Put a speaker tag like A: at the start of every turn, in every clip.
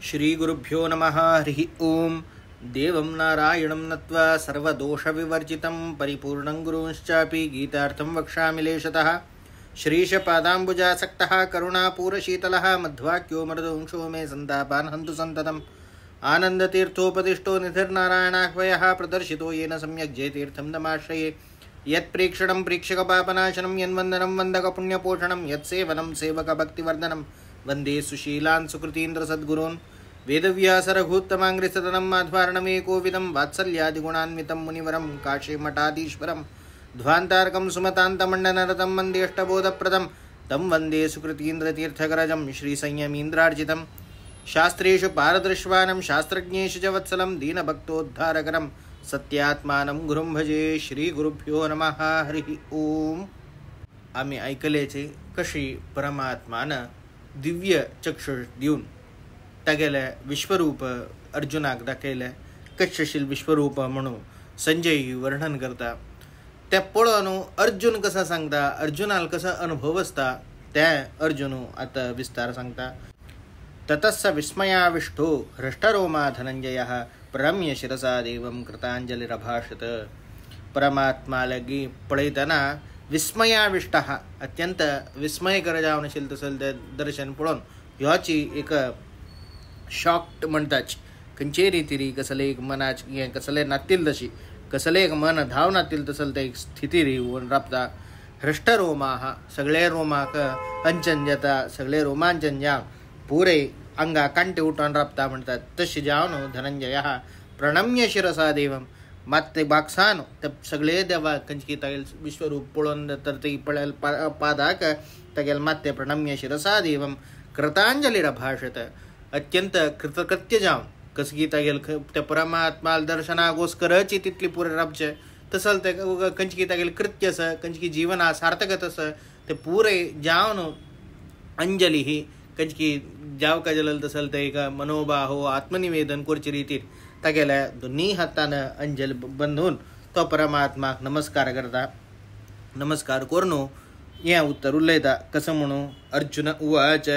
A: श्रीगुरुभ्यो नमः। हरिः ओम्। देवं नारायणं नत्वा सर्वदोषविवर्जितं परिपूर्णं गुरुंश्चापि गीतार्थं वक्ष्यामि लेशतः। श्रीशपादाम्बुजासक्तः करुणापूरशीतलः मध्वाक्यो मृदुंशो मे सन्तापान् हन्तु सन्ततम्। आनन्दतीर्थोपदिष्टो निधिर्नारायणाह्वयः प्रदर्शितो येन सम्यक् जयतीर्थं नमाश्रये। यत्प्रेक्षणं प्रेक्षकपापनाशनं यन्वन्दनं वन्दकपुण्यपोषणं यत्सेवनं सेवकभक्तिवर्धनं वन्दे सुशीलान् सुकृतीन्द्र सद्गुरून्। वेदव्यासरघुत्तमाङ्घ्रिसदनं माध्वार्णमेकोविदं वात्सल्यादिगुणान्वितं मुनिवरं काशीमठाधीश्वरं ध्वान्तार्कं सुमतान्तमण्डनरतं वन्दे अष्टबोधप्रदं तं वन्दे सुकृतीन्द्रतीर्थकरजं श्रीसंयमीन्द्रार्जितं। शास्त्रेषु पारदृश्वानं शास्त्रज्ञेषु च वत्सलं दीनभक्तोद्धारकरं सत्यात्मानं गुरुं भजे। श्रीगुरुभ्यो नमः। हरिः ओम। आम्ही ऐकल्याचे कशी परमात्मानं दिव्य चक्षुष देऊन तागेले विश्वरूप अर्जुनाक दाखयले, कशशील विश्वरूप म्हणून संजय वर्णन करता। त्या पळोवन अर्जुन कसा सांगता, अर्जुनाला कसा अनुभव असता त्या अर्जुन आता विस्तार सांगता। ततस्स विस्मयाविष्टो हृष्टरोमा धनंजयः प्रणम्य शिरसा देवं कृतांजलिरभाषत। परमात्मा लगी पळयतना विस्मयाविष्ट अत्यंत विस्मयकर जावनशील तसल ते दर्शन पळोवन ह्याची एक शॉक्ट म्हणटाच खंयचे रितीरी कसले एक मनाच कसले नातील तशी कसले एक मन धाव नातील तसल ते एक स्थिती होऊन राबता। हृष्टरोमा सगळे रोमाक अंचन जाता, सगळे रोमांचन जावन पुरे अंगा कांटे उठून राबता म्हणतात। तशी जावन धनंजय प्रणम्य शिरसा देवम माते बागसान ते सगळे देवा कंचकी तागेल विश्वरूप पळोवन तर ते पळेल पादाक तागेल माते प्रणम्य शिरसा देवम कृतांजलिरभाषत। अत्यंत कृतकृत्य जावन कसकी तागेल त्या परमात्मा दर्शनागोस्करची तितली पुरे राबचे तसल ते कंचकी तागेल कृत्य स कंचकी जीवना सार्थकत स ते पुरे जावन अंजली ही कंचकी जाव का जलल तसल ते एक मनोभाव आत्मनिवेदन करचे रीतीर तागेल्या दोन्ही हातानं अंजल बंधून तो परमात्माक नमस्कार करता। नमस्कार करून या उत्तर उलयता कसं म्हणू। अर्जुन उवाच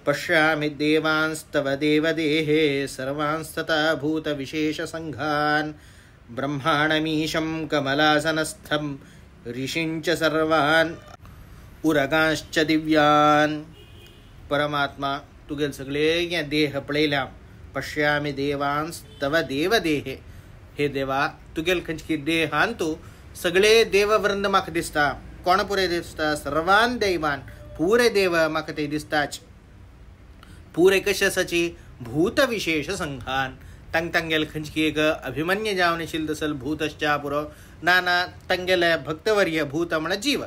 A: पश्यामि देवांस्तव देवदेहे सर्वांस्तथा भूतविशेषसङ्घान् ब्रह्माणमीशं कमलासनस्थं ऋषींच सर्वान् उरगांश्च दिव्यान्। परमात्मा तुगेल सगळे या देह पळयल्या। पश्यामि देवांस्तव देवदेहे हे देवा तुगेल खंचकी देहान तू सगळे देववृंद म्हाका दिसता। कोण पुरे दिसता? सर्वान देवान पुरे देव म्हाका ते दिसताच। पुरे कशाची? भूत विशेष संघान तंग तंगेल खंचकी एक अभिमन्य जावनशील तसल भूतश्चा पुरो नाना तंगेले भक्तवर्य भूत म्हण जीव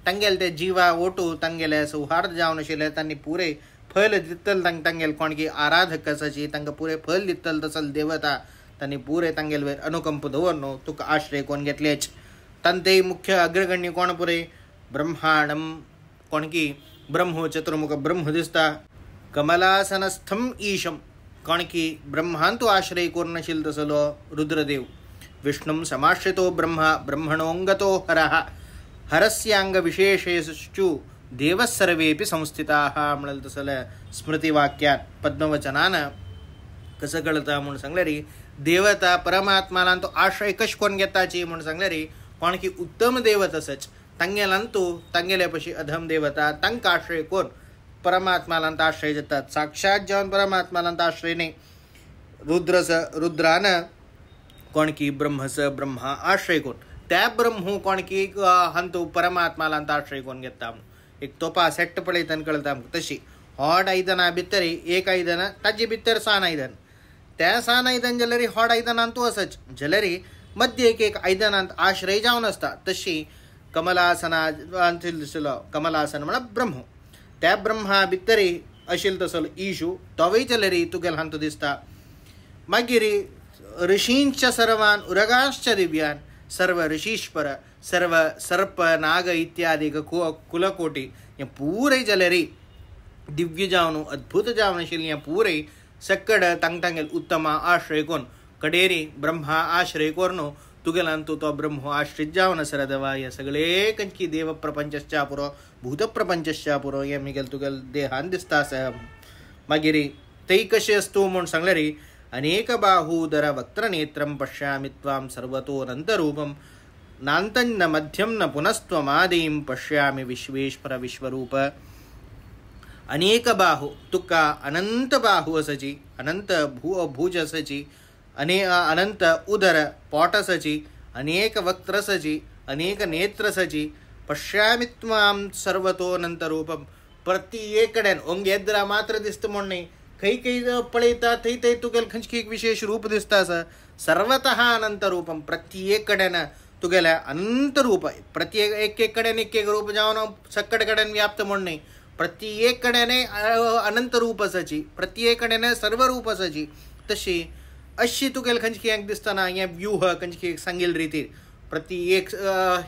A: तंगेल ते जीवा ओटू तंगेले सौहार्द जावनशील त्यांनी पुरे फल दितल तंग तंगेल कोण की आराधक कसाची तंग पुरे फल दितल तसल देवता त्यांनी पुरे तंगेल वेर अनुकंप दवरनो तुका आश्रय कोण घेतलेच। तंते मुख्य अग्रगण्य कोण पुरे ब्रह्मांडम कोण की ब्रह्मो चतुर्मुख ब्रह्म दिसता। कमलासनस्थम ईशम कोण की ब्रह्मांतु आश्रय कोर्णशील तसलो रुद्रदेव। विष्णुं समाश्रितो ब्रह्मा ब्रह्मणोंगतो हरः हरस्यांग विशेषेषु देव सर्वेपि संस्थिताः म्हणल तसल स्मृतिवाक्यात पद्मवचनानं कसं कळता म्हणून सांगल्यारी देवता परमात्माला तो आश्रय कश कोण घेताची म्हणून सांगल्यारी कोण की उत्तम देव तसच तंगेलांतू तंगेल्यापशी अधम देवता तंक आश्रय कोण परमात्माला आश्रय देतात। साक्षात जाऊन परमात्माला आश्रय नाही। रुद्रानं कोण की ब्रह्मस ब्रह्मा आश्रय कोण त्या ब्रह्मू कोण की हंतू परमात्माला आश्रय कोण घेता एक तोपा सेट्ट पळयतन कळता। तशी हॉड आयदना भितरी एक आयदन ताजे भितर सान आयदन त्या सान आयदन जलरी हॉड आयदनान तू असच जलरी मध्ये एक एक आयदनांत आश्रय जावन असता। तशी कमलासना कमलासन म्हणा ब्रह्म त्या ब्रह्मा भितरी अशिल तसल ईशू तवय जलरी तुगेल हांतू दिसता। मागीर ऋषींच सर्वान उरगांश्च दिव्यान सर्व ऋषीश्वर सर्व सर्प नाग इत्यादी कुलकोटी या पूरे जलरी दिव्य जावनु अद्भुत जावनशील या पूरे सक्कड तंगतंगेल उत्तम आश्रय कोण कडेरी ब्रह्मा आश्रय कोरनो तुगेलांतू तो ब्रह्म आश्रित जावन सरदवा या सगळे कंचकी देव प्रपंचश्चा पुरो भूत प्रपंचश्चा पुरो या मिगेल तुगेल देहान दिसता। मागीर तै कशे असतो म्हणून सांगले रे. अनेक बाहूदर वक्त्रनेत्रं पश्यामि त्वां सर्वतोऽनन्तरूपं नान्तं न मध्यं न पुनस्त्वमादिं पश्यामि विश्वेश्वर विश्वरूप. अनेक बाहू तुका अनंत बाहू असची, अनंत भुज असची, अनंत उदर पोट असची, अनेक वक्त्र सची, अनेक नेत्र सची. पश्यामि त्वां सर्वतोऽनन्तरूपं. प्रत्येक कडेन ओंग एद्रा मात्र दिसतं म्हण नाही, काही काही पळयता थंय थंय तुगेलें खंयचें एक विशेष रूप दिसता. सर्वतः अनंत रूपम. प्रत्येक कडेन तुगेलें अनंत रूप. प्रत्येक एक कडेन एक रूप जावन सक्कड कडेन व्याप्त म्हण नाही, प्रत्येक कडेन अनंत रूप आसाची, प्रत्येक कडेन सर्व रूप आसाची. तशी अशी तुगेलें खंयचें एक दिसतना हें व्यूह खंयचें एक सांगिल्ल रितीर प्रत्येक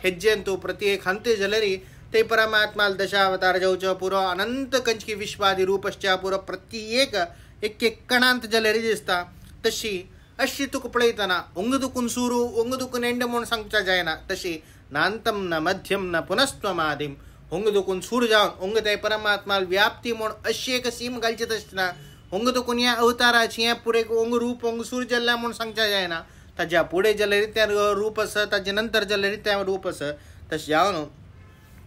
A: हेज्जेन तूं प्रत्येक हंते जाल्यारी ते परमात्माल दशावतार जावचो पुरो अनंत खंयचें विश्वादी रूप आसच्या पुरो प्रत्येक एक एक कणांत जाल्यारी दिसता. तशी अशी तुका पळयतना ओंग दुखून सुरू ओंग दुखून एंड म्हूण सांगचा जायना. तशी नांतम न मध्यम न पुनस्त्वमादिम. ओंग दुखून सूर जावन ओंग ते परमात्माल व्याप्ती म्हूण अशी एक सीम घालची तसना. ओंग दुखून ह्या अवताराची ह्या पुरे ओंग रूप ओंग सूर जाल्ल्या म्हूण सांगचा जायना. ताज्या पुढे जाल्यारी त्या रूप आसा, ताजे नंतर जाल्यारी त्या रूप आसा. तशें जावन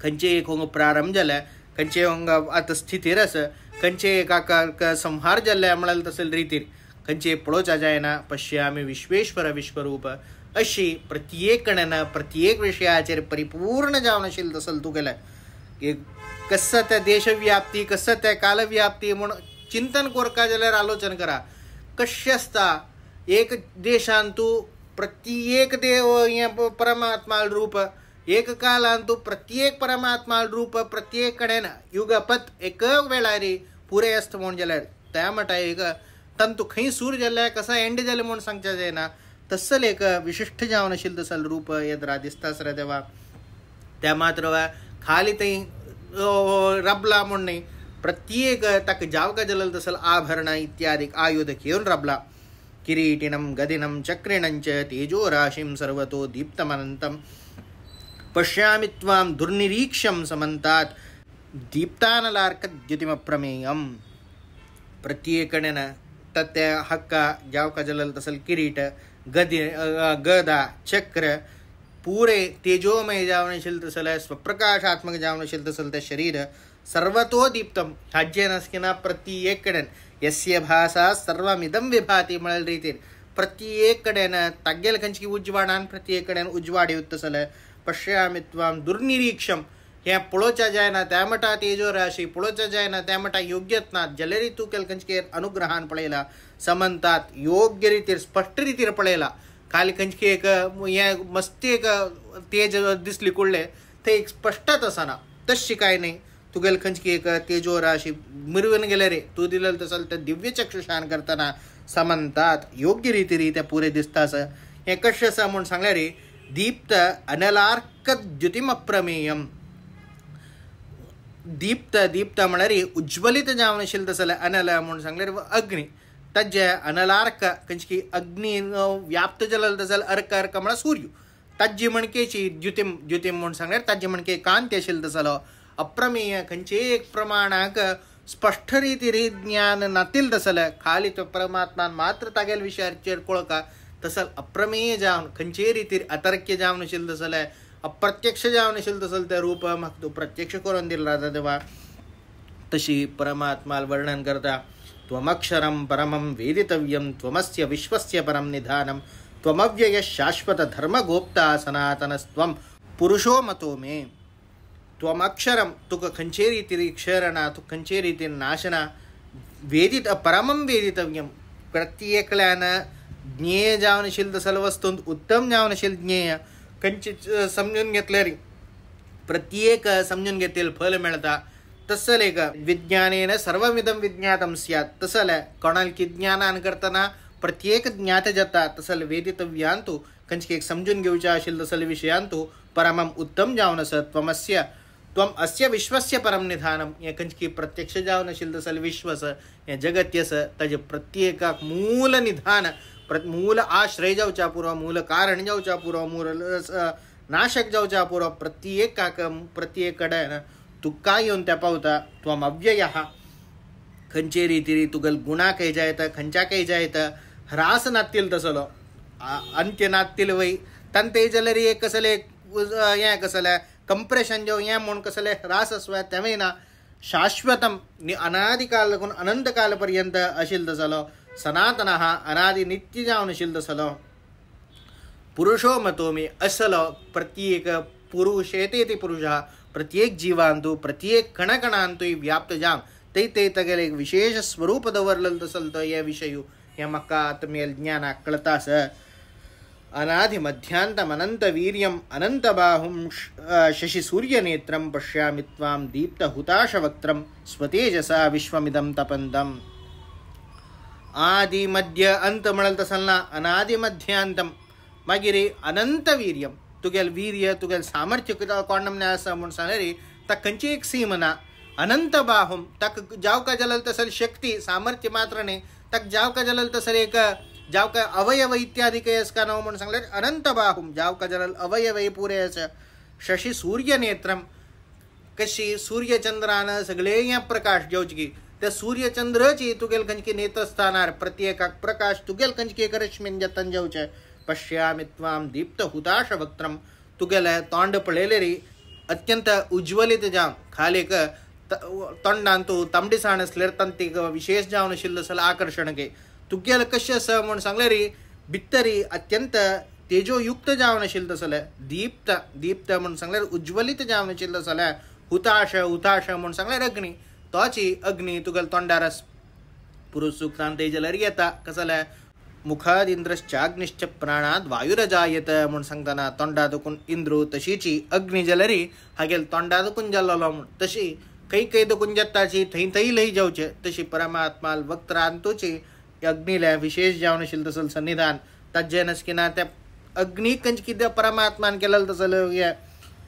A: खंयचे एक ओंग प्रारंभ जाल्या, खंयचे ओंग आतां स्थितीर आसा, खंयचे एक संहार जाल्ल्या म्हळ्यार तसले रितीर खंयचे पळोवचा जायना. पश्यामि विश्वेश्वर विश्वरूप. अशी प्रत्येक कडेन प्रत्येक विशयाचेर परिपूर्ण जावन आशिल्लो तसलो तुगेलें कसं त्या देशव्याप्ती कसं त्या कालव्याप्ती म्हूण चिंतन करता जाल्यार आलोचन करा. कशें आसता एक देशान तूं प्रत्येक देव हें परमात्माल रूप, एक कालान तूं प्रत्येक परमात्माल रूप प्रत्येक कडेन युगपत एक वेळारी पुरे आसता म्हूण जाल्यार त्या मटा एक तंतू खंय सूर जाल्यार कसा एंड जालें म्हूण सांगचें जायना. तसल एक विशिश्ट जावन आशिल्लो तसलो रूप येद्रा दिसता सर देवा. त्या मात्र खाली थंय रबला म्हूण न्ही, प्रत्येक ताका जावका जालेलो तसलो आभरण इत्यादी आयुध घेवन रबला. किरीटिनं गदिनं चक्रिणंच तेजो राशिं सर्वतो दीप्तमनन्तं पश्यामि त्वां दुर्निरीक्ष्यं समन्तात् दीप्तानलार्कद्युतिमप्रमेयम्. प्रत्येक कडेन तत्या हक्का जावका जालेलो तसलो किरीट गदा चक्र पूरे तेजोमय जावन आशिल्लें तसलें स्वप्रकाशात्मक जावन आशिल्लें तसलें तें शरीर सर्वतो दीप्तम. हाजेन आसकिना प्रत्येक कडेन यस्य भासा सर्वमिदं विभाति म्हळ्यार रितीर प्रत्येक कडेन तागेलें खंयची उजवाडान प्रत्येक कडेन उजवाड येवता तसलें. पश्यामि त्वां दुर्निरीक्षम. हें पळोवचा जायना त्या मटा तेजो राशी, पळोवचा जायना त्या मटा योग्यत ना जाल्यार तूं केलें खंयचे अनुग्रहान पळयला. समंतात योग्य रितीर स्पश्ट रितीर पळयला. खाली खंयची एक हें मस्ती एक तेज दिसली कुडले ते एक स्पश्टच आसना. तशी कांय न्ही. तुगेलें खंयची एक तेजो राशी मिरवून गेले रे तूं दिलेलें तसलें तें दिव्य चक्षुशान करतना समंतात योग्य रितीर तें पुरे दिसता. हें कशें आसा म्हूण सांगलें रे. दीप्त अनलार्कद्युतिमप्रमेयम्. दीप्त दीप्त म्हळ्यार उज्वलित जावन आशिल्लें तसलें अनल म्हूण सांगल्यार अग्नी. ताजे अनलार्क खंयची अग्नी व्याप्त जालेलो तसलें अर्क अर्क म्हळ्यार सूर्य. ताजी मणकेची द्युतीम द्युतीम म्हूण सांगल्यार ताजे मणके कांती आशिल्लो तसलो अप्रमेय खंयचे एक प्रमाणाक स्पश्ट रितीर ज्ञान नातिल्लें तसलें. खाली तो परमात्मान मात्र तागेल्या विशयाचेर कळका तसलें अप्रमेय जावन खंयचे रितीर अतर्क्य जावन आशिल्लें तसलें अप्रत्यक्ष जावन आशिल्लें तसलें तें रूप म्हाका तूं प्रत्यक्ष करून दिला देवा. तशी परमात्माल वर्णन करता. त्वमक्षरं परमं वेदितव्यं त्वमस्य विश्वस्य परं निधानं त्वमव्ययः शाश्वत धर्मगोप्ता सनातनस्त्वं पुरुषो मतो मे. त्वमक्षरं तुका खंयचे रितीर अक्षर ना, तुका खंयचे रितीर नाश ना. वेदित परमं वेदितव्यं प्रत्येकल्यान ज्ञेय जावन आशिल्लें तसलें वस्तूंत उत्तम जावन आशिल्लें ज्ञेय खंयचे समजून घेतल्यार प्रत्येक समजून घेतलेलं फल मेळटा. तसलें एक विज्ञानेन सर्वमिदं विज्ञातं स्यात्. तसलें कोणाल ज्ञानान करतना प्रत्येक ज्ञात जाता. तसलें वेदितव्यान तूं खंयचे एक समजून घेवचें आशिल्लें तसलें विशयान तूं परमं उत्तम जावन आसा. त्वम अस्य विश्वस्य परम निधानम. हें खंयची प्रत्यक्ष जावन आशिल्लें तसलें विश्व आसा हें जगत्य आसा ताजे प्रत्येकाक मूल निधान मूल आश्रय जावच्या पुरो, मूल कारण जावच्या पुरो, मूल नाशक जावच्या पुरो प्रत्येकाक प्रत्येक कडेन तुका येवन ते पावता. त्वम अव्ययः खंचे रीती तुगल गुणा कही जायत खंचा कही जायत ह्रास नातील तसलो अंत्य नातील वै तंते जलरी एक कसले ये कसले कंप्रेशन जो ये म्हणून कसले ह्रास असवा त्यावेळी शाश्वतम अनादिकाल अनंतकाल पर्यंत अशिल तसलो सनातन हा अनादि नित्य जावन अशिल तसलो पुरुषो मतो मी असलो प्रत्येक पुरुष येते पुरुष प्रत्येक जीवांतू प्रत्येक कणकणांतू व्याप्त जाम ते तगेले एक विशेष स्वरूप दवरलं तसल तर या विषयू या मक्का आत्मेल ज्ञान कळतास अनादि मध्यांतम अनंत वीर्यम अनंत बाहुम शशि सूर्य नेत्रम पश्यामि त्वाम दीप्त हुताश वक्त्रम स्वतेजसा विश्वमिदम तपंदम आदि मध्य अंत म्हणल तसलना अनादि मध्यांतम मागिरी अनंत वीर्यम तुगेल वीर्य तुगेल सामर्थ्य कोणम ने असं म्हणून सांगरी तक कंची एक सीमना अनंत बाहुम तक जाव का जलल तसल शक्ती सामर्थ्य मात्र ने तक जाव का जलल तसल एक जाव का अवयव इत्यादि के इसका नाव म्हणून सांगले अनंत बाहुम जाव का जलल अवयव पुरे असं शशि सूर्य नेत्रम कशी सूर्य चंद्रान सगळे या प्रकाश जेवची त्या सूर्य चंद्रची तुगेल कंचकी नेत्रस्थानार प्रत्येक प्रकाश तुगेल कंचकी एक रश्मीन जतन जेवचे पश्यामि त्वाम दीप्त हुताश वक्त्रम तुगेल तोंड पळेले री अत्यंत उज्ज्वलित जाम खालेक तोंडांतू तांबडीसाण असलेर तंतीक विशेष जावन शिल्लसल आकर्षण के तुगेल कशें आसा म्हूण सांगले री भितरी अत्यंत तेजोयुक्त जावन आशिल्ल तसले दीप्त दीप्त म्हूण सांगल्यार उज्ज्वलित जावन आशिल्ल तसले हुताश हुताश म्हूण सांगल्यार अग्नी तोची अग्नी तुगेल तोंडार पुरुष सुक्तान तेजलर येता कसले मुखाद इंद्रश्चाग्निश्च प्राणात वायुरजायत म्हणून सांगताना तोंडादुकून इंद्रू तशीची अग्नी जलरी हागेल तोंडादुकून जल्लो म्हूण तशी कई दुकून जत्ताची थंय लई जावचे तशी परमात्माल वक्त्रांतूची अग्नीला विशेष जावन आशिल्ल तसल सन्निधान ताजे नसकिना त्या अग्नी कंच कितें परमात्मान केलें तसल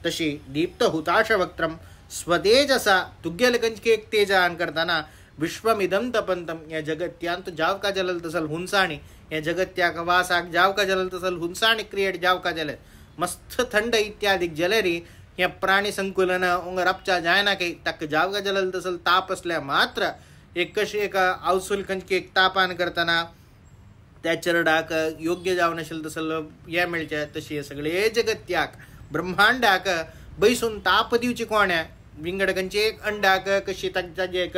A: तशी दीप्त हुताश वक्त्रम स्वतेजसा तुगेल कंचकी एक तेजान करताना विश्वमिदम तपंतम या जगत्यांत जाव का जलल तसल हुंसाणी या जगत्याक वासाक जाव का जलल तसल हुंसाणी क्रिएट जाव का जल मस्त थंड इत्यादी जलरी या प्राणी संकुलन उंग रपचा जायना के तक जाव का जलल तसल ताप असल्या मात्र एक कशी एक अवसूल कंचकी एक तापान करताना त्या चरडाक योग्य जावन आशिल्ल तसल हे मेळचे तशी सगळे जगत्याक ब्रह्मांडाक बैसून ताप दिवची कोण्या विंगड कंची एक अंडाक कशी ताजे एक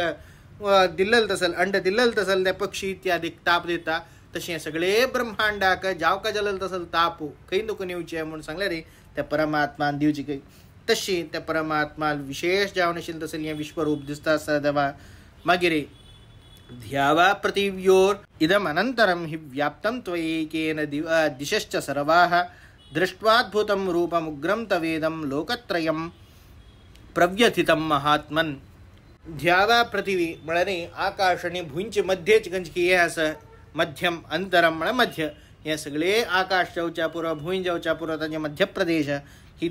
A: दिल्लल तसल अंड दिल्लल तसल ते पक्षी इत्यादी ताप देता तशें सगळे ब्रह्मांडाक जाव का जलल तसल ताप खंय दुखून येवचे म्हणून सांगले रे त्या परमात्मान दिवची खंय तशी त्या परमात्माल विशेष जावन आशिल्ल तसल हें विश्वरूप दिसता सदवा मागिरे ध्यावा पृथिव्योर इदम अनंतरम हि व्याप्तं त्वयैकेन दिशश्च सर्वाः दृष्ट्वाद्भुतं रूपमुग्रं तवेदं लोकत्रयं प्रव्यथितं महात्मन ध्यावा पृथ्वी म्हळ्यार आकाश आणि भुंयचे मध्येच कंचकी हे आसा मध्यम अंतरम म्हळ्यार मध्य हे सगळे आकाश जावच्या पुरो भुंय जावच्या पुरो ताजे मध्य प्रदेश ही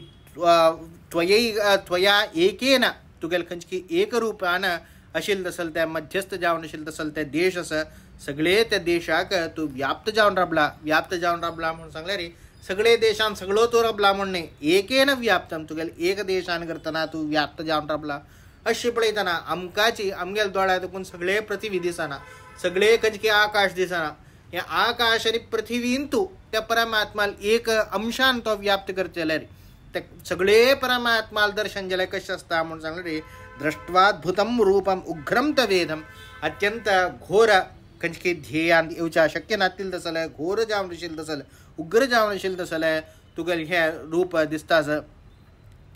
A: त्वया एकेन तुगेल खंचकी एक रूपान आशिल्ल तसल त्या मध्यस्थ जावन आशिल्ल तसल ते देश आसा सगळे त्या देशाक तूं व्याप्त जावन राबला म्हणून सांगले रे सगळे देशान सगळो तो रबला म्हणणे एकेन व्याप्तम तुगेल एक देशान करतना तूं व्याप्त जावन राबला अशें पळयतना आमकाची आमगेल दोळ्या देखून सगळे पृथ्वी दिसना सगळे कंचकी आकाश दिसना हे आकाश आनी पृथ्वीन तूं त्या परमात्माल एक अंशान तो व्याप्त करचेले रे ते सगळे परमात्माल दर्शन जाल्यार कशें आसता म्हणून सांगलें रे दृष्ट्वाद्भुतं रूपम उग्रम तवेदम अत्यंत घोर कंचकी ध्येयान येवच्या शक्य नासतील तसले घोर जावन आशिल्ल तसले उग्र जावन आशिल्ल तसले तुगेल हे रूप दिसता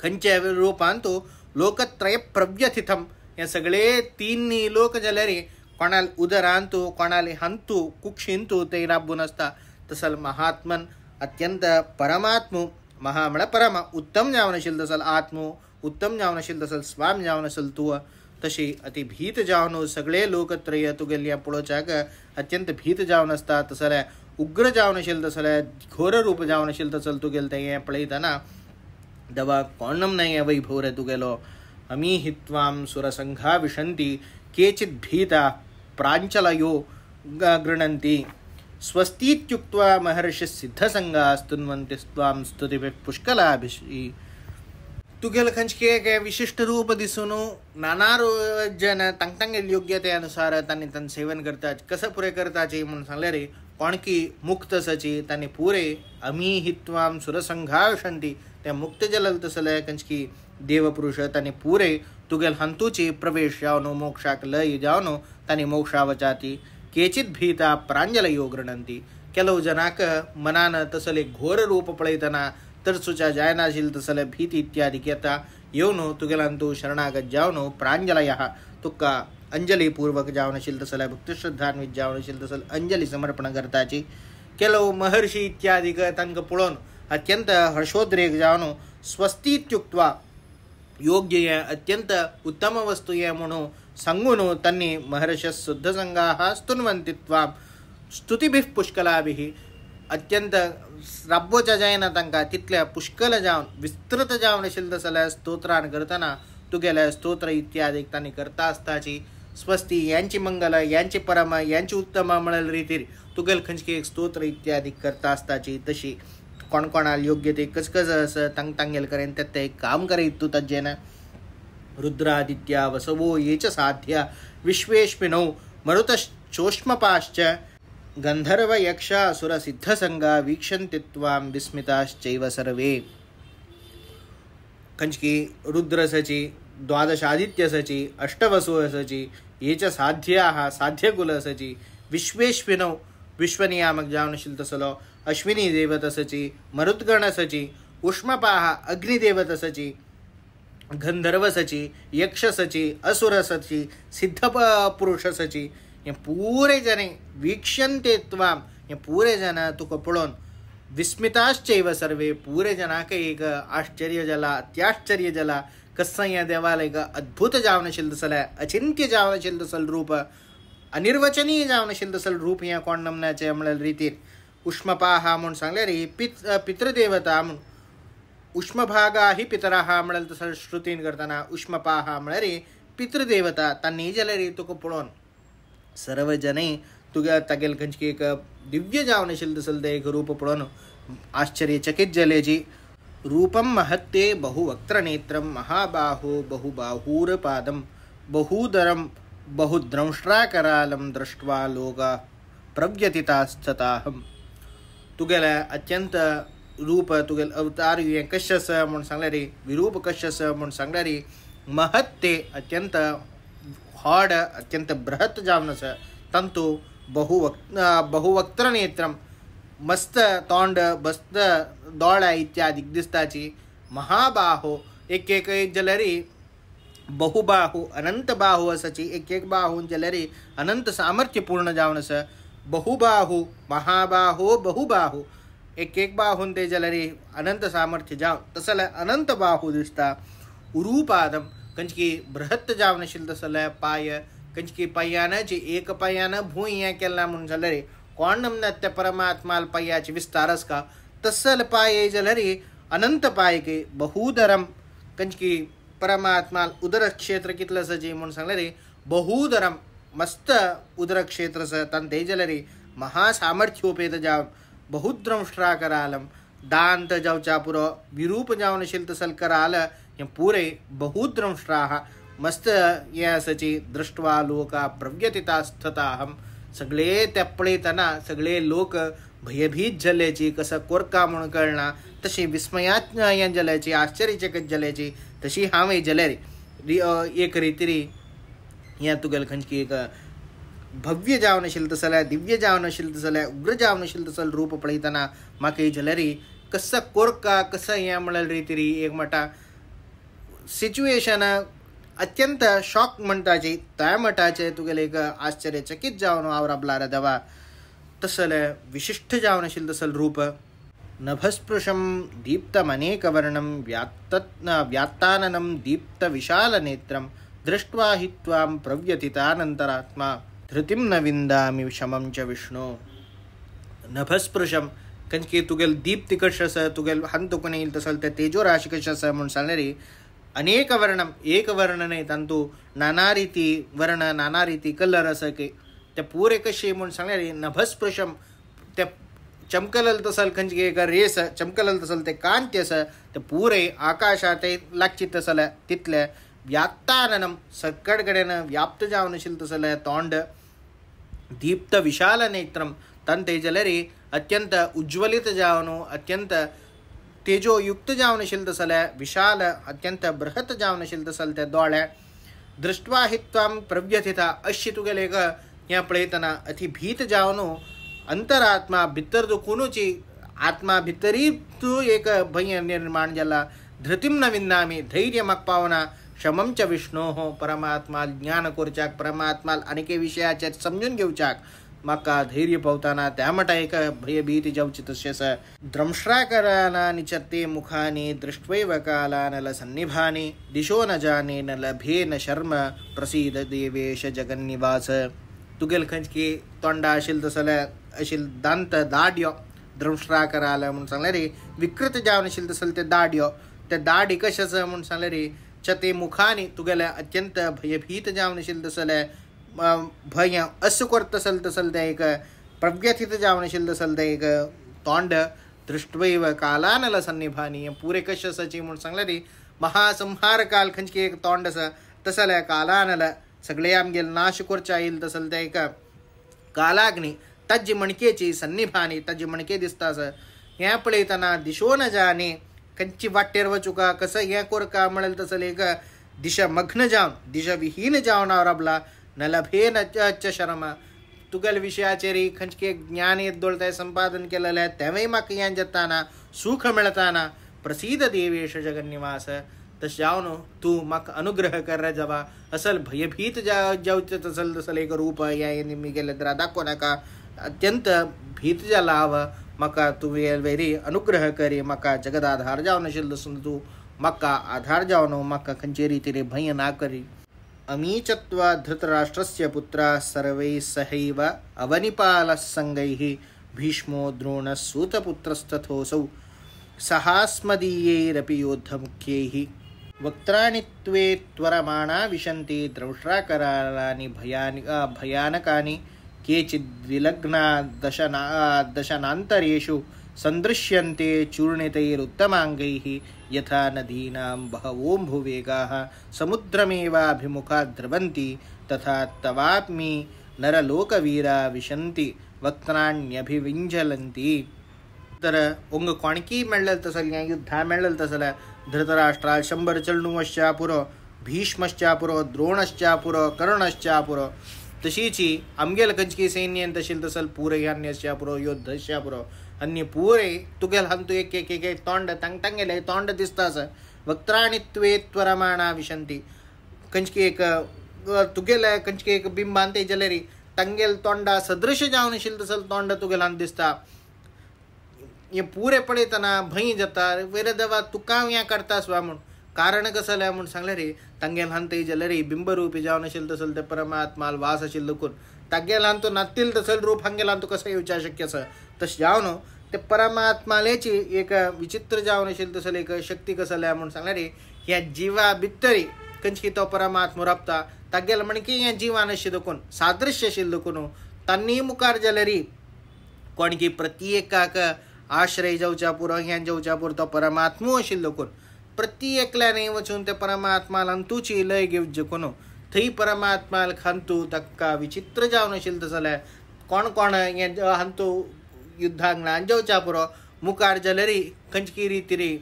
A: खंयच्या रूपान तूं लोकत्रय प्रव्यथितम हे सगळे तीन लोक जाल्यार कोणाल उदरान तूं कोणाल हंतू कुक्षीन तूं ते राबून आसता तसल महात्मन अत्यंत परमात्मू महा म्हळ्यार परम उत्तम जावन आशिल्ल तसल आत्मू उत्तम जावन आशिल्ल तसल स्वाम जावन आसल तूं तशी अति भीत जावन सगळे लोकत्रय तुगेल पळोवच्याक अत्यंत भीत जावन आसता तसले उग्र जावन आशिल्ल तसले घोर रूप जावन आशिल्ल तसल तुगेल तें पळयतना दवा कोणम नाही वैभव रे तुगेलो अमी हित्वाम सुरसंघा विशंती केचित् भीता प्रांचलयो गृणन्ति स्वस्तीत्युक्त्वा महर्षि सिद्धसंगा स्तुन्वन्ति स्वाम स्तुतिभिः पुष्कलाभिः तुगेल खंचके काय विशिष्ट रूप दिसून नाना जन तांगतांगेल योग्यतेनुसार त्यांनी तन सेवन करतात कसं पुरे करताचे म्हणून सांगले रे पण की मुक्त सची त्यांनी पुरे अमी हित्वाम सुरसंघाशंती त्या मुक्त जलल तसलय कंचकी देवपुरुष त्यांनी पुरे तुगेल हंतूची प्रवेश जावनो मोक्षाक लय जावनो त्यांनी मोक्षावचाती केचित भीता प्रांजलयो गृणंती ಕೆಲವು ಜನಾಕ ಮನಾನ ತಸಲೆ ಘೋರ ರೂಪ ಪಳೆತನ ತರ್ಸುಚ ಜಾಯನಾಶೀಲ್ ತಸಲೆ ಭೀತಿ ಇತ್ಯಾದಿ ಕೇತ ಇವನು ತುಗೆಲಂತೂ ಶರಣಾಗತ್ ಜಾವನು ಪ್ರಾಂಜಲಯ ತುಕ್ಕ अंजली पूर्वक जावनशील तसला भक्त श्रद्धान्वित जावनशील तसल अंजली समर्पण करताची ಕೆಲವು महर्षी इत्यादी तंक पुळोन अत्यंत हर्षोद्रेक जावनो स्वस्तीत्युक्त्वा योग्य अत्यंत उत्तम वस्तू ये म्हणून सांगून त्यांनी महर्षस शुद्ध संघाः स्तुन्वन्तित्वा स्तुतिभिः पुष्कलाभिः अत्यंत राब्बोच्या जायना तांका तिथल्या पुष्कल जावन विस्तृत जावनशील तसल्या स्तोत्रान करताना तुगेल्या स्तोत्र इत्यादी त्यांनी करता असताची स्वस्ती यांची मंगल यांची परम यांची उत्तम म्हणल रीतीर तुगेल खंचके एक स्तोत्र इत्यादी करता असताची तशी कोणकोणाला योग्य ते कसकस असं तांग तांगेल करेन त्यात एक काम करे तू तज्जेन रुद्रादित्या वसवो येच साध्या विश्वेश्विनौ मरुतश्चोष्मपाश्च गंधर्व यक्ष असुर सिद्ध संगा वीक्षन्ति त्वां विस्मिताश्चैव सर्वे कंचकी रुद्र सची द्वादश आदित्य सची अष्टवसु सची ये च साध्याः साध्यकुल सची विश्वेश्विनौ विश्वनियामक जावनशील तसलो अश्विनी देवत सची मरुद्गण सची उष्मपाः अग्निदेवत सची गंधर्व सची यक्ष सची असुर सची सिद्ध पुरुष सची ये पूरे जने वीक्षन्ते त्वां ये पूरे जन तुक पळोन विस्मिताश्चैव सर्वे पूरे जनाक एक आश्चर्य जला अत्याश्चर्य जला कसं या देवाला एक अद्भुत जावनशील तसल अचिंत्य जावनशील तसल रूप अनिर्वचनीय जावनशील तसल रूप या कोण नमनाचे म्हणल रीतीत उष्मपाः म्हणून सांगले रे पितृदेवता म्हणून उष्मभागा ही पितराः म्हणल तसल श्रुतीन करताना उष्मपाः म्हणले रे पितृदेवता त्यांनी जले रे तुक पळोन सर्व जने तुगा तगेल खंचकी एक दिव्य जावनशील तसल एक रूप पळोन आश्चर्यचकित जलेजी रूपम महत्ते बहुवक्त्रनेत्रं महाबाहो बहुबाहूरपादं बहुदरं बहुद्रंष्ट्राकरालं दृष्ट्वा लोका प्रव्यतितास्तताहं तुगेला अत्यंत रूप तुगेल अवतार ये कश्यस म्हणून सांगले रे विरूप कश्यस म्हणून सांगले रे महत्ते अत्यंत हाड अत्यंत बृहत जावनस तंतु बहुवक्त्र नेत्रम मस्त तोंड बस्त डोळा इत्यादी दिसताची महाबाहो एक एक जलरी बहुबाहू अनंत बाहू असची एक एक बाहू जलरी अनंत सामर्थ्य पूर्ण जावनस बहुबाहू महाबाहो बहुबाहू एक एक बाहून ते जलरी अनंत सामर्थ्य जाव तसल अनंत बाहू दिसता उरूपादम कंचकी बृहत जावनशील तसल पाय कंचकी पायानं जे एक पायानं भूया केला म्हणून झालं रे कोण नमन त्या परमात्माल पायाचे विस्तारस का तसल पाय जलरी अनंत पाय के बहुदरम कंचकी परमात्माल उदर क्षेत्र कितलं सजी म्हणून सांगलं रे बहुदरम मस्त उदर क्षेत्र स तंते जलरी महासामर्थ्योपेत जाव बहुद्रंष्ट्रा करालम दांत जावचा पुरो विरूप जावनशील तसल कराल ये पूरे बहुद्रंष्ट्राः मस्त या सची दृष्ट्वा लोका प्रव्यतितास्तताहम सगळे त्यापळे तना सगळे लोक भयभीत झाल्याची कसं कोरका म्हणून कळना तशी विस्मयात या जल्याची आश्चर्यचकित जल्याची तशी हावे जले रे एक रीतिरी या तुगल खंचकी एक भव्य जावनशील तसल्या दिव्य जावनशील तसल्या उग्र जावनशील तसल रूप पळीतना माके जलरी कसं कोरका कसं या म्हणल रीतिरी एक मोठा सिच्युएशन अत्यंत शॉक म्हणताची त्या मठाचे तुगेले एक आश्चर्यचकित जावन आवराबला दवा तसल विशिष्ट जावनशील तसल रूप नभस्पृशं दीप्तमनेकवर्णं व्यात्ताननं दीप्तविशालनेत्रं दृष्ट्वा हि त्वां प्रव्यथितानन्तरात्मा धृतिं न विन्दामि शमं च विष्णो नभस्पृशं कंचकी तुगेल दीप्ति कशस तुगेल हंतुकने येईल तसल त्या तेजो राशी कशस म्हणून सांगले रे अनेक वर्णम एक वर्ण नाही तंतु नाना रीती वर्ण नाना रीती कलर असं के त्या पूरे कशी म्हणून सांगले रे नभस्पृशम त्या चमकलल तसल खंजके एक रेस चमकलल तसल ते कांत्यस ते पूरे आकाशात लागची तसल तिथल्या व्यात्ताननम सकड़गडेन व्याप्त जावनशील तसल तोंड दीप्त विशाल नेत्रम तंते जलरी अत्यंत उज्ज्वलित जावनो अत्यंत तेजोयुक्त जावनशील तसल विशाल अत्यंत बृहत जावनशील तसल ते डोळे दृष्ट्वा हित्वाम प्रव्यथिता अशी तुगेले ग या पळयतना अति भीत जावनो अंतरात्मा भितर जो कोणूची आत्मा भितरी तू एक भय निर्माण जाला धृतिम न विन्नामी धैर्य मग पावना शमम च विष्णो परमात्मा ज्ञान कोरचाक परमात्मा अनेके विषयाचे समजून घेवचाक म्हाका धैर्य पावताना त्या मटा एक भयभीती जावची तशेंच द्रंश्राकराना निचते मुखानी दृष्ट्वैव कालानल सन्निभानी दिशो न जाने न लभे न शर्म प्रसीद देवेश जगन्निवास तुगेल खंचकी तोंडा आशिल तसले आशिल दांत दाड्यो द्रंश्राकराला म्हणून सांगले रे विकृत जावन आशिल तसल ते दाड्यो ते दाडी कशाचं म्हणून सांगले रे चते मुखानी तुगेले अत्यंत भयभीत जावन आशिल तसले भय असं करत असल तसल ते एक प्रव्यथित जावन आशिल तसल ते एक तोंड दृष्ट्वैव कालानल सन्निभानी पुरे कशाची म्हणून सांगले रे महासंहार काल खंचकी एक तोंड अस तसले कालानल सगळे आमगेल नाश करचा येईल तसल ते एक कालाग्नी तज्जी मणकेची सन्निभानी तज्जी मणके दिसतास ह्या पळयतना दिशो न जाणे कंची वाटेर वचुका कसं ह्या कोरका म्हणेल तसं एक दिशा मग्न जावन दिशा विहीन जावन आवराबला न लभे न शर्म तुगल विषयाचे री खंचके ज्ञान येदोळताय संपादन केलेलं आहे त्यावेळी म्हाका ह्या जाताना सुख मिळताना प्रसिद्ध देवेश जगन्निवास तस जावन तू म्हाका अनुग्रह कर जावा असल भयभीत जावचे तसल तसल एक रूप या मी गेले तर दाखव नाका अत्यंत भीत जाला हव म्हाका तू वेरी अनुग्रह करी म्हाका जगद आधार जावन आशिल्लो तू म्हाका आधार जावन म्हाका खंयचे रितीने भय ना करी अमीचत्वा धृतराष्ट्रस्य पुत्रा सर्वैः सहैव अवनिपालसंगैः भीष्मो द्रोणसूतपुत्रस्तथोऽसौ सहास्मदीयैरपि योद्धमुख्यैः वक्त्राणि त्वे त्वरमाणा विशन्ति द्रंष्ट्राकरालानि भयानकानि केचिद्विलग्ना दशनान्तरेषु सन्दृश्यन्ते चूर्णितैरुत्तमाङ्गैः यथा नदीनां बहवोऽम्बुवेगाः समुद्रमेवाभिमुखा द्रवन्ति तथा तवाप्मि नरलोकवीरा विशन्ति वक्त्राण्यभिविञ्जलन्ति तर उंग कोणकी मेळ्ळल तसल या युद्धा मेळ्ळल तसल धृतराष्ट्रा 100 चलणुवश्चा पुरो भीष्मश्चा पुरो द्रोणश्चा पुरो कर्णश्चा पुरो तशीची आमगेल खंचकी सैन्य तशील तसल पुरे अन्यश्चा पुरो योद्धश्चा पुरो अन्य पुरे तुगेल हंतु एक एक एक तोंड तंगेले तोंड दिसतास वक्त्राणि त्वे त्वरमाणा विशंती खंचकी एक तुगेल खंचकी एक बिंबांते जलेरी तंगेल तोंडा सदृश जावन आशिल तसल तोंड तुगेल हंत दिसता ये पुरे पळयतना भंय जाता वेरे देवा तुका या करतास वा म्हूण कारण कसं जालें म्हूण सांगलें रे तांगेल हांत जाल्यार रे बिंबरूपी जावन आशिल्लो तसल ते परमात्माल वास आशिल्लो करून तागेल हांत नातील तसल रूप हांगेल हांत कसं येवचें शक्य आसा तशें जावन ते परमात्मालेची एक विचित्र जावन आशिल्लो तसल एक शक्ती कसं जाल्या म्हूण सांगलें रे ह्या जिवा भितरी खंयची तो परमात्मा रपता तागेल म्हणकी ह्या जिवान आशिल्लो कोण सादृश्य आशिल्लो कोण तांणी मुखार जाल्यार कोणकी प्रत्येकाक आश्रय जावच्या पुरो ह्या जावच्या पुरो तो परमात्मो आशिल्लो कोण प्रत्येकल्याने वचून ते परमात्माला तुची लय घेवचे कोण थंय परमात्माल खांतू ताका विचित्र जावन आशिल्लो जाल्यार कोण कोण हे हांतू युद्धांगणान जावच्या पुरो मुखार जाल्यार खंयची रिती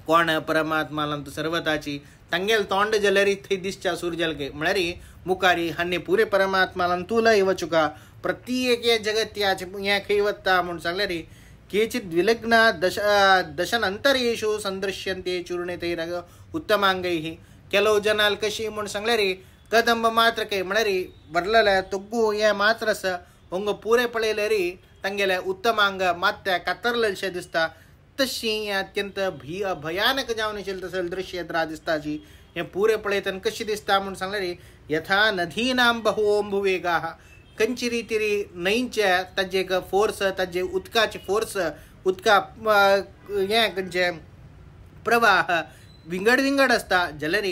A: कोण परमात्माला सर्वताची तांगेल तोंड जाल्यार थंय दिसच्या सुरजलके म्हळ्यार मुखारी हान्ने पुरे परमात्माला तू लय वचुका प्रत्येक हे जगत्याचे हे खंय वता म्हूण सांगल्यार केचित् विलग्ना दशनंतरेषु संदृश्यन्ते चूर्णितैर उत्तमांगैः ಕೆಲವು ಜನಾಲ್ ಕಶಿ म्हूण सांगले रे कदंब मात्र कೈ म्हळ्यार बरलेले तुग्गू हे मात्रस ಒಂಗ पुरे पळयले रे तांगेले उत्तमांग मात्या कातरलेशे दिसता तशी अत्यंत भयानक जावन आशिल्ले तसले दृश्य दिसता जी हे पुरे पळयतना कशी दिसता म्हूण सांगले रे यथा नदीनां बहुओंबुवेगाः खंयची रिती न्हंयचे ताजे एक फोर्स ताजे उदकाची फोर्स उदका हे खंयचे प्रवाह विंगड विंगड आसता जाल्यार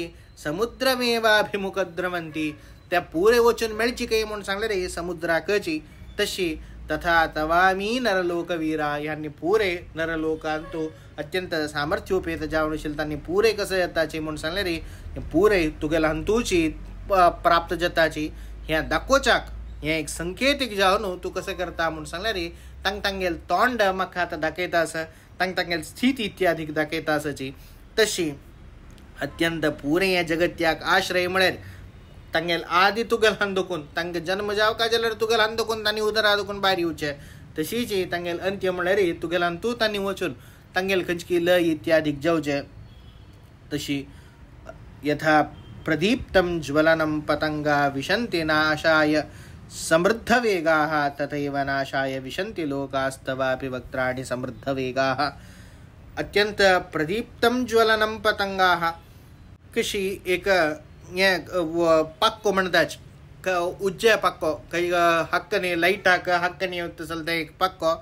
A: समुद्रमेवाभिमुख द्रवंती त्या पुरे वचून मेळची काय म्हूण सांगले रे समुद्राकची तशी तथा तवामी नरलोकवीरा ह्यांनी पुरे नरलोकांतू अत्यंत सामर्थ्योपेत जावनशील त्यांनी पुरे कसं येताची म्हणून सांगले रे पुरे तुगेला हंतूची प्राप्त जताची ह्या दाखोचाक हे एक संकेतिक जावन तू कसं करता म्हणून सांगले रे तंग तंगेल तोंड म्हाका आतां दाखयता आसा तंग तंगेल स्थिती इत्यादी दाखयता आसाची तशी अत्यंत पुरे हे जगत्याक आश्रय म्हळ्यार तांगेल आदी तुगेल हंदोकून तांकां जन्म जावका जाल्यार तुगेल हंदोकून तांणी उदरा दुखून भायर येवचें तशीच तांगेल अंत्य म्हळ्यार तुगेल तूं तांणी वचून तांगेल खंयची लय इत्यादीक जावचें तशी यथा प्रदीप्तं ज्वलनं पतंगा विशन्ति नाशाय समृद्धवेगाः तथैव नाशाय विशन्ति लोकास्तवापि वक्त्राणि समृद्धवेगाः अत्यंत प्रदीप्तं ज्वलनं पतंगाः कशी एक ये पक्को म्हणटाच उज्जे पक्को काही हक्कने लाईटाक हक्कने चलता एक पक्को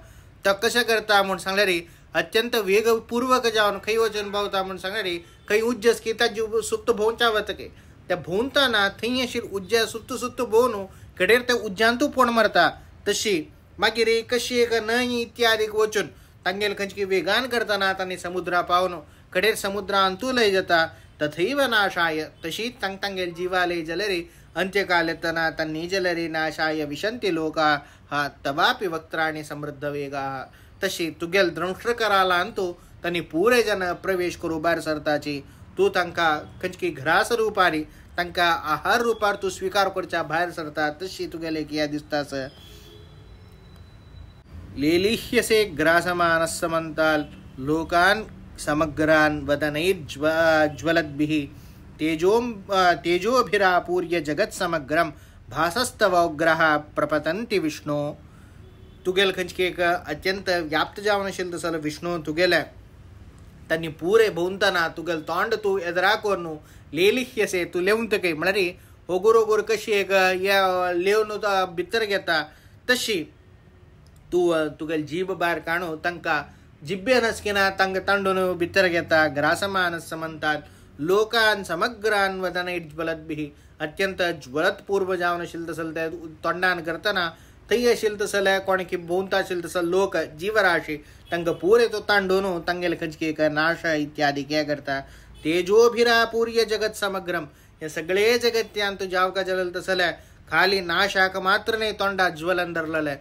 A: तो कशें करता म्हूण सांगल्यार अत्यंत वेगपूर्वक जावन खंय वचून भोंवता म्हूण सांगल्यार खंय उज्जस की ताजे सुत्त भोंवच्या वतके त्या भोंवतना थंय अशी उज्ज्या सुत्त सुत्त भोंवन कडेर त्या उज्ज्यांतू पोण मारता तशी मागीर कशी एक न्हंय इत्यादीक वचून तांगेल खंयची वेगान करतना तांणी समुद्रा पावन कडेर समुद्रांतू लय जाता तथैव नाशाय तशी तांगेल जिवालय जाल्यार अंत्यकाल येतना तांणी जाल्यार नाशाय विशन्ति लोका हा तवापि वक्त्राणि समृद्ध वेगा तशी तुगेल दंश्र करालांतू तांणी पुरे जन प्रवेश करू भायर सरताची तू तांकां खंयची घरास रुपारी तांकां आहार रुपार तू स्वीकार करच्या भायर सरता तशी तुगेले किया दिसतास लेलिह्यसे ग्रासमानस्समन्ताल लोकान समग्रान वदनैर्ज्वलद्भिः तेजोभिरापूर्य जगत् समग्रम भासस्तवग्रह प्रपतन्ति विष्णु तुगेल खंयची एक अत्यंत व्याप्त जावन आशिल्लो तसलो विष्णू तुगेले तांणी पुरे भोंवतना तुगेल तोंड तूं एदराकोर न्हू लेलिह्यसे तूं लेवंतकय म्हळ्यार ओगोर ओगोर कशी एक लेवन भितर घेता तशी तूं तुगेल जीब भायर काडून तांकां जिब्बेन असकिना तांकां तांडून भितर घेता ग्रासमानस म्हणटात लोकान समग्रान वदनैर्ज्वलद्भिः अत्यंत ज्वलत पूर्व जावन आशिल्लो तसलो ते तोंडान करतना थंय आशिल्लो तसले कोणी भोंवता आशिल्लो तसलो लोक जीवराशी तांकां पुरे तो तांडून तांगेले खंयची एक नाश इत्यादी हे करता तेजोभिरापूर्य जगत समग्रम हे सगळे जगत्यान तूं जावका जालें तसले खाली नाशाक मात्र न्ही तोंडात ज्वलन धरलेले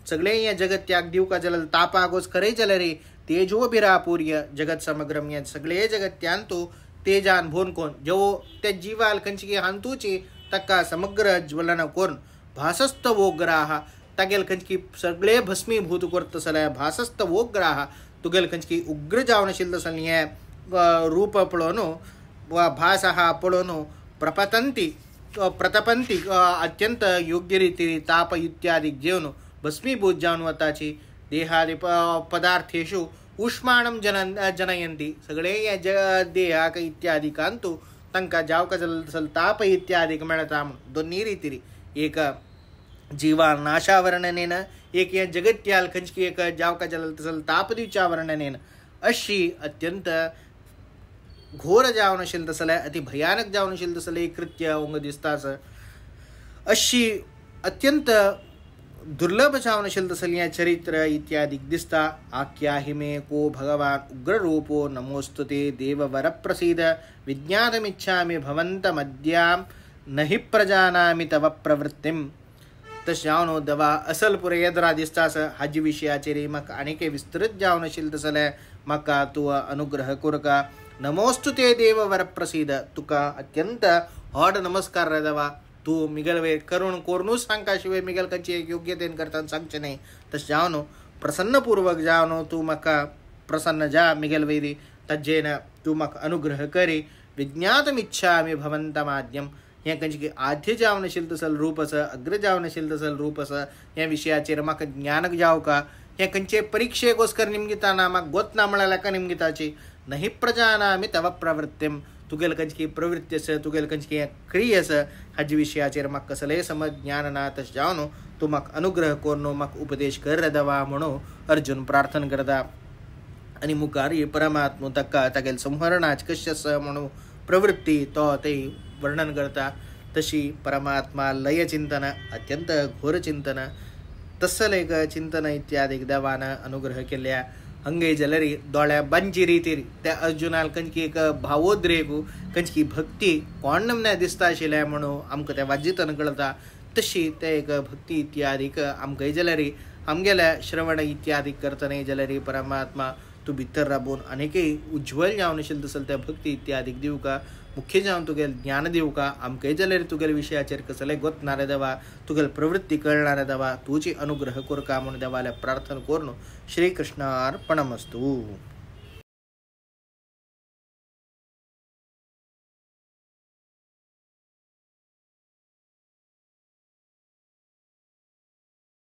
A: सगळे हे जगत्याक दिवका जाल्यार तापागोच खरय जाल्यार तेजोभिरापूर्य जगत समग्रम हे सगळे जगत्यान तूं तेजान भोवन कोण जेवो ते जिवाल खंयची हांतूची ताका समग्र ज्वलन करून भासस्त वोग्राह तागेल खंयची सगळे भस्मीभूत करता जाल्यार भासस्त वोग्राह तुगेल खंयची उग्र जावन आशिल्लो तसलें हें रूप पळोवन वा भास आहा पळोवन प्रतपंती अत्यंत योग्य रिती ताप इत्यादी जेवन भस्मीभूत जावन वताची देहादि पदार्थेषु उष्माणं जनयन्ति सगळे हे देहाक इत्यादिकांतू तांकां जावका जाल्लो ताप इत्यादीक मेळटा दोन्ही रितीरी एक जिवा नाशा वर्णनेन एक हे जगत्याल खंयची एक जावका जाल्लो तसलो ताप दिवच्या वर्णनेन अशी अत्यंत घोर जावन आशिल्लें तसलें अति भयानक जावन आशिल्लें तसलें कृत्य हांगा दिसता अशी अत्यंत दुर्लभ जावन आशिल्लें तसलें चरित्र इत्यादी दिसता आख्याहि मे को भगवान उग्ररूपो नमोस्तुते देववर प्रसीद विज्ञातमिच्छामि भवन्तमद्यां नहि प्रजानामि तव प्रवृत्तिं तशें जावन दवा असल पुरे येदरा दिसता हाजे विशयाचेर म्हाका आनीक विस्तृत जावन आशिल्लें तसलें म्हाका तूं अनुग्रह कोरका नमोस्तुते देववर प्रसीद तुका अत्यंत व्हड नमस्कार रे देवा तूं मिगल वे करून कोरूनच सांगता शिवाय मिगल खंयची एक योग्यतेन करता सांगचें न्ही तशें जावन प्रसन्नपूर्वक जावन तूं म्हाका प्रसन्न जा मिगल वैरी तज्जेन तूं म्हाका अनुग्रह करी विज्ञातमिच्छामि भवन्तमाद्यम हें खंयची आद्य जावन आशिल्लें तसलें रूप आसा अग्र जावन आशिल्लें तसलें रूप आसा ह्या विशयाचेर म्हाका ज्ञान जावका हें खंयचे परिक्षेक वचकर निमगिता ना म्हाका गोत ना म्हळ्यार लेका निमगिताची नहि प्रजानामि तव प्रवृत्तिं तुगेल खंयची प्रवृत्ती आसा तुगेल खंयची क्रिय आसा हाजे विशयाचेर म्हाका कसलेंय समज ज्ञान ना तशें जावन तूं म्हाका अनुग्रह करून म्हाका उपदेश कर रे देवा म्हणून अर्जुन प्रार्थना करता आनी मुखार ही परमात्मा ताका तागेल संहरणाच कशी आसा म्हणून प्रवृत्ती तो ते वर्णन करता तशी परमात्मा लय चिंतन अत्यंत घोर चिंतन तसल एक चिंतन इत्यादी देवान अनुग्रह केल्या हंगे जलरी दोळ्या बंची रीतीरी त्या अर्जुनाल कंचकी एक भावोद्रेकू कंचकी भक्ती कोण नमने दिसता आशिल्ल्या म्हणून आमकां त्या वाजितन कळता तशी ते एक भक्ती इत्यादीक आमकां जलरी आमगेल्या श्रवण इत्यादी करतने जलरी परमात्मा तू भितर राबून अनेकय उज्ज्वल जावन आशिल्ले तसल त्या भक्ती इत्यादीक दिवका मुख्य जावन तुगेले ज्ञान दिवका आमकां जलरी तुगेले विशयाचेर कसले गोतनारे देवा तुगेले प्रवृत्ती कळणारे देवा तुजी अनुग्रह कोरका म्हणून देवाले प्रार्थना करून श्री कृष्णार्पणमस्तु.